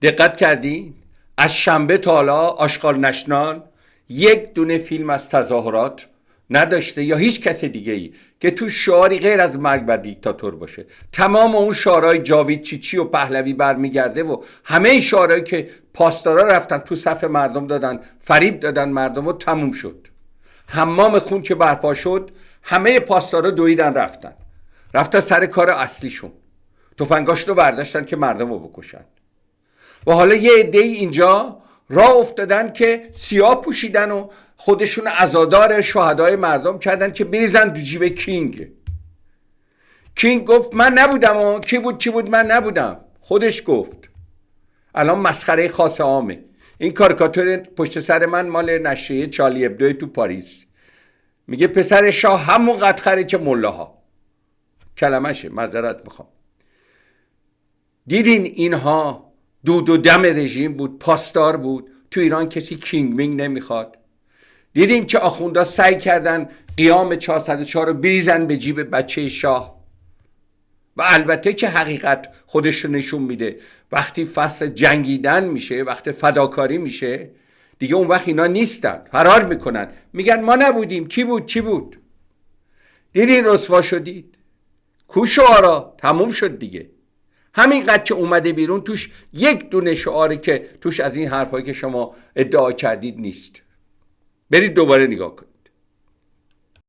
دقت کردین؟ از شنبه تا حالا آشغال نشنال یک دونه فیلم از تظاهرات نداشته یا هیچ کس دیگه ای که تو شعاری غیر از مرگ بر دیکتاتور باشه. تمام اون شعارهای جاوید چیچی و پهلوی برمیگرده و همه شعارهایی که پاسدارا رفتن تو صف مردم دادن، فریب دادن مردم و تموم شد. حمام خون که برپا شد همه پاسدارا دویدن رفتن سر کار اصلیشون، تفنگاشون رو برداشتن که مردم رو بکشن. و حالا یه عده‌ای اینجا راه افتادن که سیاه پوشیدن و خودشون عزادار شهدای مردم کردن که بریزن دو جیب کینگ. کینگ گفت من نبودم و کی بود من نبودم، خودش گفت. الان مسخره خاص عامه. این کاریکاتور پشت سر من مال نشریه چارلی ابدو تو پاریس، میگه پسر شاه همون قدخره که ملاها. کلمشه، معذرت میخوام. دیدین اینها دود و دم رژیم بود، پاسدار بود. تو ایران کسی کینگ مینگ نمیخواد. دیدیم که آخوندا سعی کردن قیام 404 رو بریزن به جیب بچه شاه. و البته که حقیقت خودش رو نشون میده. وقتی فصل جنگیدن میشه، وقتی فداکاری میشه، دیگه اون وقت اینا نیستن، فرار میکنن، میگن ما نبودیم، کی بود. دیدین رسوا شدید؟ کو شعارا؟ تموم شد دیگه. همینقدر که اومده بیرون توش یک دونه شعاری که توش از این حرفایی که شما ادعا کردید نیست. برید دوباره نگاه کنید.